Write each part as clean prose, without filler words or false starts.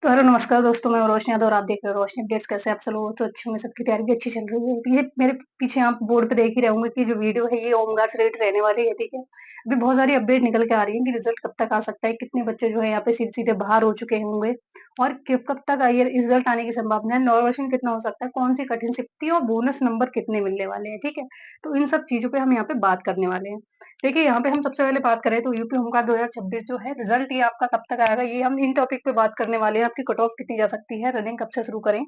तो हेलो नमस्कार दोस्तों, मैं रोशनी यादव और आप देख रहे हो रोशनी अपडेट्स। कैसे आप सब लोग? तो अच्छे होंगे, सबकी तैयारी भी अच्छी चल रही है। पीछे मेरे पीछे आप बोर्ड पे देख ही रहे होंगे कि जो वीडियो है ये होमगार्ड से रिलेटेड रहने वाली है, ठीक है। अभी बहुत सारी अपडेट निकल के आ रही है कि रिजल्ट कब तक आ सकता है, कितने बच्चे जो है यहाँ पे सीधे बाहर हो चुके होंगे और कब तक ये रिजल्ट आने की संभावना है, नॉर्मल कितना हो सकता है, कौन सी कठिन शक्ति और बोनस नंबर कितने मिलने वाले हैं, ठीक है। तो इन सब चीजों पे हम यहाँ पे बात करने वाले हैं। देखिए, यहाँ पे हम सबसे पहले बात करें तो यूपी होमगार्ड 2026 जो है रिजल्ट ये आपका कब तक आएगा, ये हम इन टॉपिक पे बात करने वाले हैं। आपकी कट ऑफ कितनी जा सकती है, रनिंग कब से शुरू करें,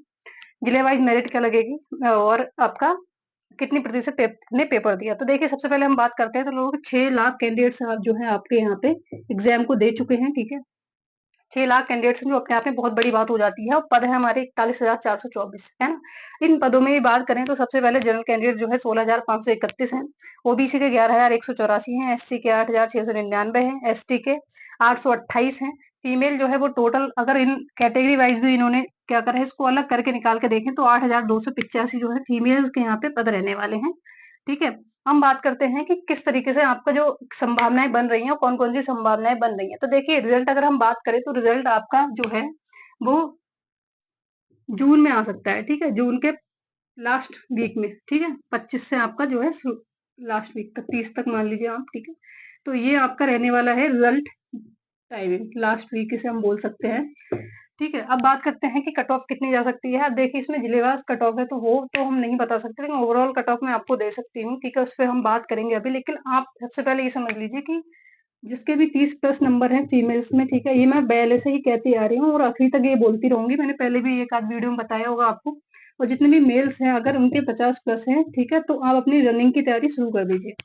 जिले वाइज मेरिट क्या लगेगी और आपका कितनी प्रतिशत ने पेपर दिया। तो देखिए, सबसे पहले हम बात करते हैं तो लोग 6 लाख कैंडिडेट्स जो है आपके यहाँ पे एग्जाम को दे चुके हैं, ठीक है। 6 लाख कैंडिडेट्स जो अपने आप में बहुत बड़ी बात हो जाती है और पद है हमारे 41,424, है ना। इन पदों में भी बात करें तो सबसे पहले जनरल कैंडिडेट जो है 16,531 है, ओबीसी के 11,184 हैं, एससी के 8,699 हैं, एसटी के 828 हैं। फीमेल जो है वो टोटल अगर इन कैटेगरी वाइज भी इन्होंने क्या करा है, इसको अलग करके निकाल के देखें तो 8,285 जो है फीमेल्स के यहाँ पे पद रहने वाले हैं, ठीक है। हम बात करते हैं कि किस तरीके से आपका जो संभावनाएं बन रही हैं और कौन कौन सी संभावनाएं बन रही हैं। तो देखिए, रिजल्ट अगर हम बात करें तो रिजल्ट आपका जो है वो जून में आ सकता है, ठीक है। जून के लास्ट वीक में, ठीक है। 25 से आपका जो है लास्ट वीक तक, 30 तक मान लीजिए आप, ठीक है। तो ये आपका रहने वाला है रिजल्ट टाइमिंग, लास्ट वीक इसे हम बोल सकते हैं, ठीक है। अब बात करते हैं कि कट ऑफ कितनी जा सकती है। अब देखिए, इसमें जिलेवार कट ऑफ है तो वो तो हम नहीं बता सकते, लेकिन ओवरऑल कट ऑफ मैं आपको दे सकती हूँ, ठीक है। उस पर हम बात करेंगे अभी, लेकिन आप सबसे पहले ये समझ लीजिए कि जिसके भी 30+ नंबर हैं फीमेल्स में, ठीक है, ये मैं पहले से ही कहती आ रही हूँ और आखिरी तक ये बोलती रहूंगी। मैंने पहले भी एक आध वीडियो में बताया होगा आपको। और जितने भी मेल्स हैं अगर उनके 50+ हैं, ठीक है, तो आप अपनी रनिंग की तैयारी शुरू कर दीजिए।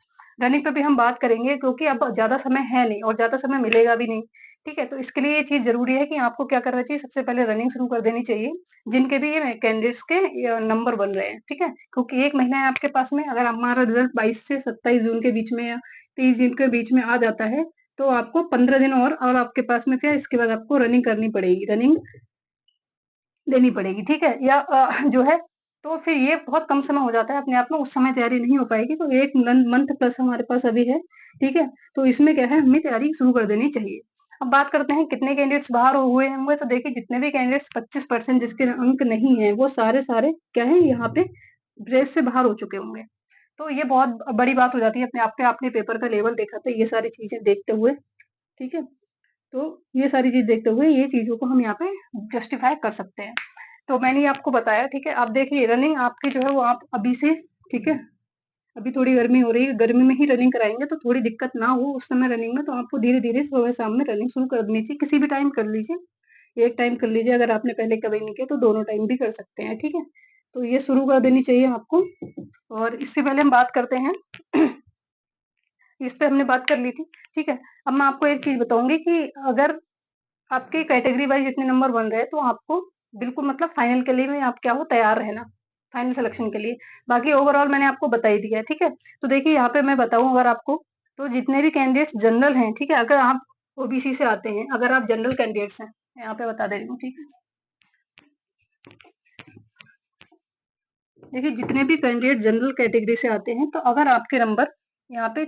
रनिंग पे भी हम बात करेंगे क्योंकि अब ज्यादा समय है नहीं और ज्यादा समय मिलेगा भी नहीं, ठीक है। तो इसके लिए ये चीज जरूरी है कि आपको क्या करना चाहिए, सबसे पहले रनिंग शुरू कर देनी चाहिए जिनके भी ये कैंडिडेट्स के नंबर बन रहे हैं, ठीक है। क्योंकि एक महीना है आपके पास में, अगर हमारा रिजल्ट 22 से 27 जून के बीच में या 30 जून के बीच में आ जाता है तो आपको 15 दिन और आपके पास में फिर इसके बाद आपको रनिंग करनी पड़ेगी, रनिंग देनी पड़ेगी, ठीक है। या जो है तो फिर ये बहुत कम समय हो जाता है अपने आप में, उस समय तैयारी नहीं हो पाएगी। तो एक मंथ प्लस हमारे पास अभी है, ठीक है। तो इसमें क्या है, हमें तैयारी शुरू कर देनी चाहिए। अब बात करते हैं कितने कैंडिडेट्स बाहर हुए होंगे। तो देखिए, जितने भी कैंडिडेट्स 25% जिसके अंक नहीं है वो सारे सारे क्या है यहाँ पे रेस से बाहर हो चुके होंगे। तो ये बहुत बड़ी बात हो जाती है अपने आप पे। आपने पेपर का लेवल देखा था, ये सारी चीजें देखते हुए, ठीक है। तो ये सारी चीज देखते हुए ये चीजों को हम यहाँ पे जस्टिफाई कर सकते हैं। तो मैंने आपको बताया, ठीक है। आप देखिए, रनिंग आपकी जो है वो आप अभी से, ठीक है, अभी थोड़ी गर्मी हो रही है, गर्मी में ही रनिंग कराएंगे तो थोड़ी दिक्कत ना हो उस समय रनिंग में। तो आपको धीरे धीरे सुबह शाम में रनिंग शुरू कर देनी चाहिए, किसी भी टाइम कर लीजिए। एक टाइम कर लीजिए, अगर आपने पहले कभी नहीं किया तो दोनों टाइम भी कर सकते हैं, ठीक है। तो ये शुरू कर देनी चाहिए आपको। और इससे पहले हम बात करते हैं इस पे हमने बात कर ली थी, ठीक है। अब मैं आपको एक चीज बताऊंगी कि अगर आपके कैटेगरी वाइज इतने नंबर बन रहे हैं तो आपको बिल्कुल मतलब फाइनल के लिए में आप क्या हो, तैयार रहना फाइनल सिलेक्शन के लिए। बाकी ओवरऑल मैंने आपको बता ही दिया है, ठीक है। तो देखिए, यहाँ पे मैं बताऊं अगर आपको, तो जितने भी कैंडिडेट्स जनरल हैं, ठीक है, अगर आप ओबीसी से आते हैं, अगर आप जनरल कैंडिडेट्स हैं, यहाँ पे बता दे रही हूँ, ठीक है। देखिए, जितने भी कैंडिडेट जनरल कैटेगरी से आते हैं तो अगर आपके नंबर यहाँ पे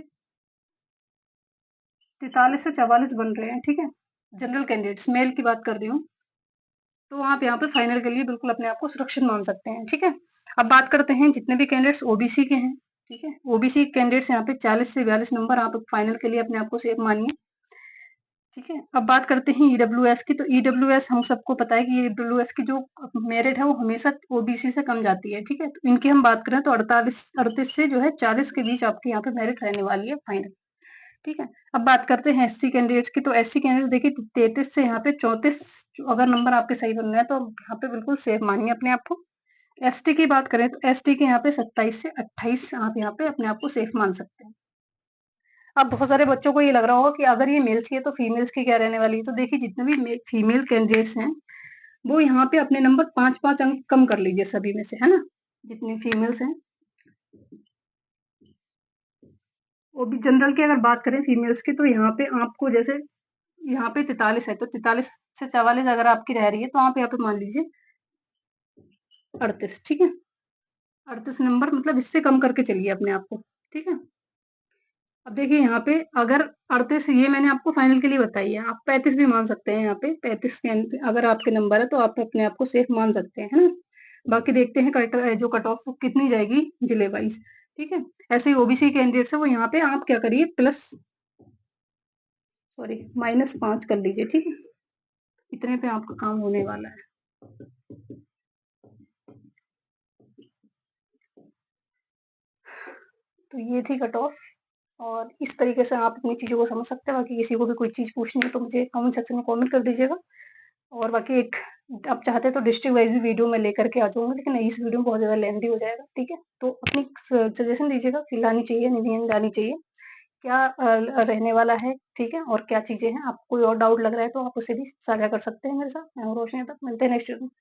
43 से 44 बन रहे हैं, ठीक है, जनरल कैंडिडेट्स मेल की बात कर रही हूँ, तो आप यहाँ पे फाइनल के लिए बिल्कुल अपने आप को सुरक्षित मान सकते हैं, ठीक है। अब बात करते हैं जितने भी कैंडिडेट्स ओबीसी के हैं, ठीक है। ओबीसी कैंडिडेट्स यहाँ पे 40 से 42 नंबर आप फाइनल के लिए अपने आप को सेफ मानिए, ठीक है। अब बात करते हैं ईडब्ल्यूएस की। तो ईडब्ल्यूएस हम सबको पता है कि ईडब्ल्यूएस की जो मेरिट है वो हमेशा ओबीसी से कम जाती है, ठीक है। तो इनकी हम बात करें तो 38 से जो है 40 के बीच आपके यहाँ पे मेरिट रहने वाली है फाइनल, ठीक है। अब बात करते हैं एससी कैंडिडेट्स की। तो एससी कैंडिडेट्स देखिए 33 से यहाँ पे 34 अगर नंबर आपके सही बन रहे हैं तो यहाँ पे बिल्कुल सेफ मानिए अपने आप को। एसटी की बात करें तो एसटी के यहाँ पे 27 से 28 आप यहाँ पे अपने आप को सेफ मान सकते हैं। अब बहुत सारे बच्चों को ये लग रहा होगा कि अगर ये मेल्स की है तो फीमेल्स की क्या रहने वाली है। तो देखिए, जितने भी फीमेल कैंडिडेट्स हैं वो यहाँ पे अपने नंबर 5-5 अंक कम कर लीजिए सभी में से, है ना। जितनी फीमेल्स हैं, वो भी जनरल की अगर बात करें फीमेल्स की, तो यहाँ पे आपको जैसे यहाँ पे 43 है तो 43 से 44 अगर आपकी रह रही है तो आप यहाँ पे मान लीजिए 38, ठीक है। 38 नंबर मतलब इससे कम करके चलिए अपने आप को, ठीक है। अब देखिए यहाँ पे अगर 38 ये मैंने आपको फाइनल के लिए बताई है, आप 35 भी मान सकते हैं यहाँ पे, 35 के अगर आपके नंबर है तो आप अपने आप को सेफ मान सकते हैं, है ना? बाकी देखते हैं जो कट ऑफ कितनी जाएगी जिले वाइज, ठीक है? ऐसे ही ओबीसी कैंडिडेट्स है वो यहाँ पे आप क्या करिए प्लस सॉरी -5 कर लीजिए, ठीक है? इतने पे आपका काम होने वाला है। तो ये थी कट ऑफ और इस तरीके से आप अपनी चीज़ों को समझ सकते हैं। बाकी किसी को भी कोई चीज़ पूछनी है तो मुझे कमेंट सेक्शन में कमेंट कर दीजिएगा। और बाकी एक आप चाहते हैं तो डिस्ट्रिक्ट वाइज़ भी वीडियो मैं लेकर के आ जाऊँगी, लेकिन इस वीडियो में बहुत ज़्यादा लेंथी हो जाएगा, ठीक है? तो अपनी सजेशन दीजिएगा कि लानी चाहिए, नहीं लानी चाहिए, क्या रहने वाला है, ठीक है? और क्या चीज़ें हैं, आपको कोई और डाउट लग रहा है तो आप उसे भी साझा कर सकते हैं मेरे साथ। मैं हूँ रोशनी, तक मिलते हैं नेक्स्ट वीडियो में।